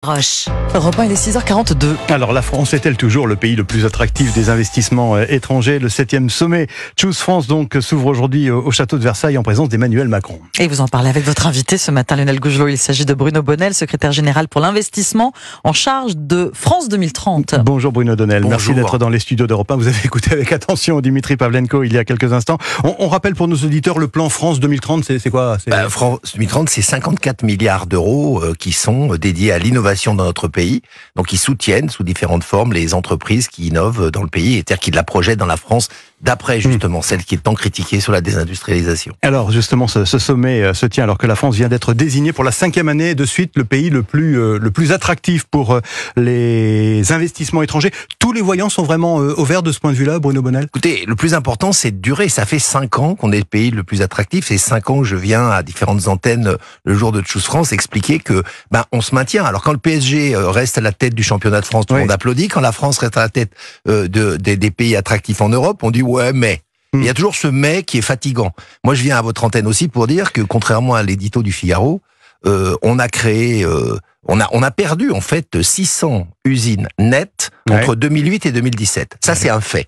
Roche. Europe 1, il est 6h42. Alors la France est-elle toujours le pays le plus attractif des investissements étrangers? Le 7e sommet Choose France donc s'ouvre aujourd'hui au château de Versailles en présence d'Emmanuel Macron. Et vous en parlez avec votre invité ce matin, Lionel Gougelot. Il s'agit de Bruno Bonnel, secrétaire général pour l'investissement en charge de France 2030. Bonjour Bruno Bonnel, Bonjour. Merci d'être dans les studios d'Europe 1. Vous avez écouté avec attention Dimitri Pavlenko il y a quelques instants. On rappelle pour nos auditeurs le plan France 2030, c'est quoi? France 2030, c'est 54 milliards d'euros qui sont dédiés à l'innovation dans notre pays. Donc, ils soutiennent sous différentes formes les entreprises qui innovent dans le pays, c'est-à-dire qui la projettent dans la France d'après, justement, celle qui est tant critiquée sur la désindustrialisation. Alors, justement, ce sommet se tient alors que la France vient d'être désignée pour la 5e année de suite le pays le plus attractif pour les investissements étrangers. Tous les voyants sont vraiment au vert de ce point de vue-là, Bruno Bonnel? Écoutez, le plus important, c'est de durer. Ça fait 5 ans qu'on est le pays le plus attractif. C'est 5 ans que je viens à différentes antennes le jour de Choose France expliquer que on se maintient. Alors quand le PSG reste à la tête du championnat de France, tout le monde applaudit. Quand la France reste à la tête des pays attractifs en Europe, on dit ouais, mais... Il y a toujours ce mais qui est fatigant. Moi, je viens à votre antenne aussi pour dire que, contrairement à l'édito du Figaro, on a créé... On a perdu, en fait, 600 usines nettes entre 2008 et 2017. Ça, c'est un fait.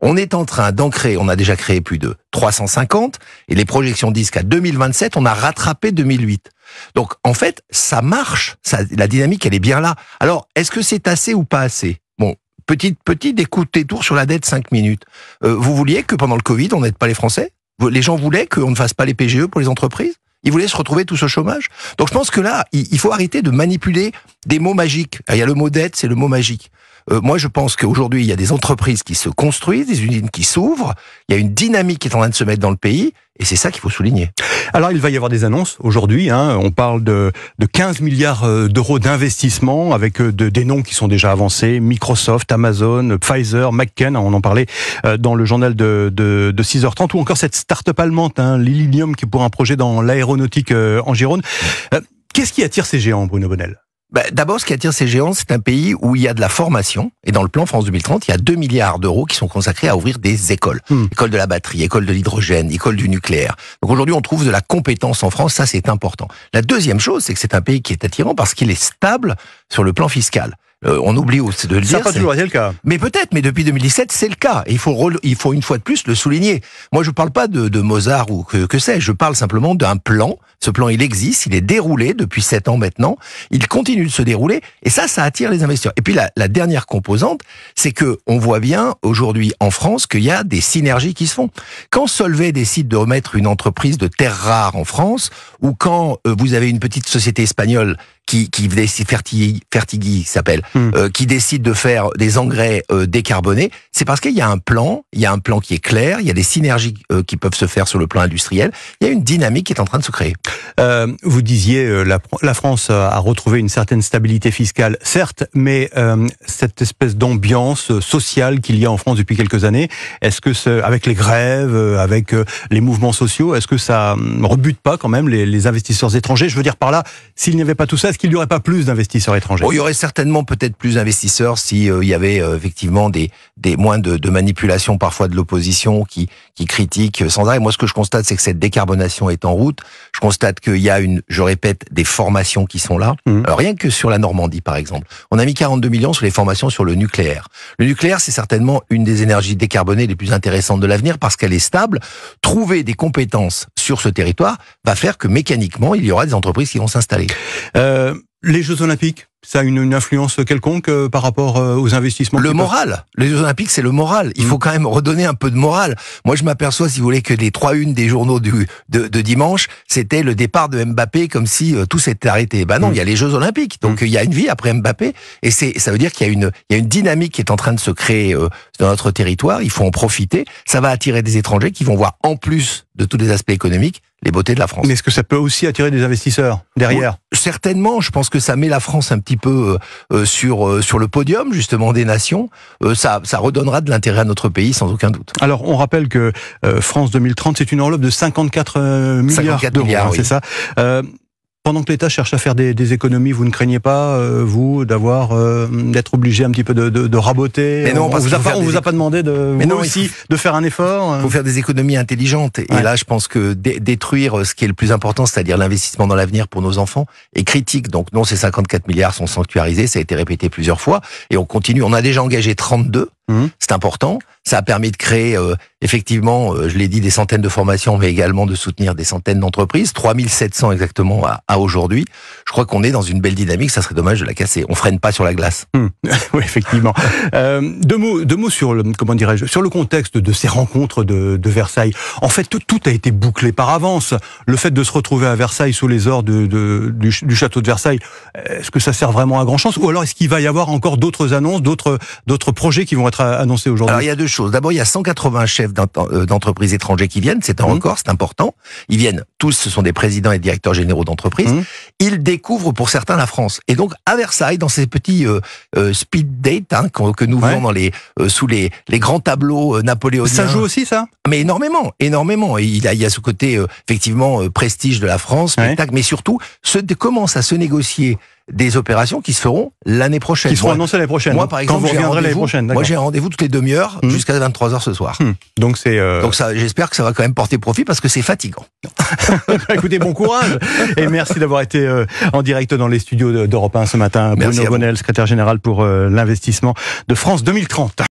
On est en train d'en créer, on a déjà créé plus de 350, et les projections disent qu'à 2027, on a rattrapé 2008. Donc, en fait, ça marche. La dynamique, elle est bien là. Alors, est-ce que c'est assez ou pas assez? Bon, petit détour sur la dette, 5 minutes. Vous vouliez que pendant le Covid, on n'aide pas les Français? Les gens voulaient qu'on ne fasse pas les PGE pour les entreprises? Ils voulaient se retrouver tous au chômage? Donc je pense que là, il faut arrêter de manipuler des mots magiques. Il y a le mot dette, c'est le mot magique. Moi, je pense qu'aujourd'hui, il y a des entreprises qui se construisent, des usines qui s'ouvrent, il y a une dynamique qui est en train de se mettre dans le pays, et c'est ça qu'il faut souligner. Alors, il va y avoir des annonces aujourd'hui. On parle de 15 milliards d'euros d'investissement avec des noms qui sont déjà avancés. Microsoft, Amazon, Pfizer, McKen, on en parlait dans le journal de 6h30. Ou encore cette start-up allemande, Lilium, qui est pour un projet dans l'aéronautique en Gironde. Qu'est-ce qui attire ces géants, Bruno Bonnel? D'abord, ce qui attire ces géants, c'est un pays où il y a de la formation. Et dans le plan France 2030, il y a 2 milliards d'euros qui sont consacrés à ouvrir des écoles. École de la batterie, école de l'hydrogène, école du nucléaire. Donc aujourd'hui, on trouve de la compétence en France. Ça, c'est important. La deuxième chose, c'est que c'est un pays qui est attirant parce qu'il est stable sur le plan fiscal. On oublie aussi de le dire. Ça n'a pas toujours été le cas. Mais peut-être, mais depuis 2017, c'est le cas. Et il faut une fois de plus le souligner. Moi, je parle pas de Mozart ou que sais-je. Je parle simplement d'un plan. Ce plan, il existe, il est déroulé depuis 7 ans maintenant. Il continue de se dérouler. Et ça attire les investisseurs. Et puis la dernière composante, c'est que on voit bien aujourd'hui en France qu'il y a des synergies qui se font. Quand Solvay décide de remettre une entreprise de terres rares en France, ou quand vous avez une petite société espagnole qui Fertigui s'appelle, qui décide de faire des engrais décarbonés, c'est parce qu'il y a un plan qui est clair, il y a des synergies qui peuvent se faire sur le plan industriel, il y a une dynamique qui est en train de se créer. Vous disiez la France a retrouvé une certaine stabilité fiscale, certes, mais cette espèce d'ambiance sociale qu'il y a en France depuis quelques années, est-ce que avec les grèves, avec les mouvements sociaux, est-ce que ça rebute pas quand même les investisseurs étrangers? Je veux dire par là, s'il n'y avait pas tout ça, est-ce qu'il n'y aurait pas plus d'investisseurs étrangers? Il y aurait certainement peut-être plus d'investisseurs si il y avait effectivement des moins de manipulation parfois de l'opposition qui critique sans arrêt. Moi, ce que je constate, c'est que cette décarbonation est en route. Je constate qu'il y a je répète, des formations qui sont là. Alors, rien que sur la Normandie, par exemple. On a mis 42 millions sur les formations sur le nucléaire. Le nucléaire, c'est certainement une des énergies décarbonées les plus intéressantes de l'avenir parce qu'elle est stable. Trouver des compétences sur ce territoire va faire que mécaniquement, il y aura des entreprises qui vont s'installer. Les Jeux Olympiques, ça a une influence quelconque par rapport aux investissements? Le moral. Les Jeux Olympiques, c'est le moral. Il faut quand même redonner un peu de morale. Moi, je m'aperçois, si vous voulez, que les 3 des journaux de dimanche, c'était le départ de Mbappé comme si tout s'était arrêté. Non, il y a les Jeux Olympiques. Donc, il y a une vie après Mbappé. Et ça veut dire qu'il y a une dynamique qui est en train de se créer dans notre territoire. Il faut en profiter. Ça va attirer des étrangers qui vont voir, en plus de tous les aspects économiques, les beautés de la France. Mais est-ce que ça peut aussi attirer des investisseurs derrière? Oui, certainement. Je pense que ça met la France un petit peu sur le podium, justement, des nations. Ça redonnera de l'intérêt à notre pays, sans aucun doute. Alors, on rappelle que France 2030, c'est une enveloppe de 54 milliards d'euros, oui. C'est ça. Pendant que l'État cherche à faire des économies, vous ne craignez pas, vous, d'être obligé un petit peu de raboter? Mais non, on vous a pas demandé de faire un effort? Il faut faire des économies intelligentes. Et là, je pense que détruire ce qui est le plus important, c'est-à-dire l'investissement dans l'avenir pour nos enfants, est critique. Donc non, ces 54 milliards sont sanctuarisés, ça a été répété plusieurs fois. Et on continue. On a déjà engagé 32. C'est important. Ça a permis de créer, effectivement, je l'ai dit, des centaines de formations, mais également de soutenir des centaines d'entreprises. 3700 exactement à aujourd'hui. Je crois qu'on est dans une belle dynamique. Ça serait dommage de la casser. On freine pas sur la glace. Oui, effectivement. Deux mots sur sur le contexte de ces rencontres de Versailles. En fait, tout a été bouclé par avance. Le fait de se retrouver à Versailles sous les ors du château de Versailles, est-ce que ça sert vraiment à grand chose? Ou alors est-ce qu'il va y avoir encore d'autres annonces, d'autres projets qui vont être annoncés aujourd'hui? Alors il y a deux choses. D'abord, il y a 180 chefs d'entreprises étrangers qui viennent. C'est un record, c'est important. Ils viennent tous, ce sont des présidents et directeurs généraux d'entreprises. Ils découvrent pour certains la France. Et donc à Versailles, dans ces petits speed dates que nous faisons sous les grands tableaux napoléoniens. Ça joue aussi, ça? Mais énormément. Et il y a ce côté effectivement prestige de la France, spectacle, mais surtout commence à se négocier des opérations qui se feront l'année prochaine. Qui seront annoncées l'année prochaine. Moi, par exemple, quand vous reviendrez l'année prochaine. Moi, j'ai un rendez-vous toutes les demi-heures jusqu'à 23h ce soir. Donc ça, j'espère que ça va quand même porter profit parce que c'est fatigant. Écoutez, bon courage et merci d'avoir été en direct dans les studios d'Europe 1 ce matin. Bruno Bonnell, secrétaire général pour l'investissement de France 2030.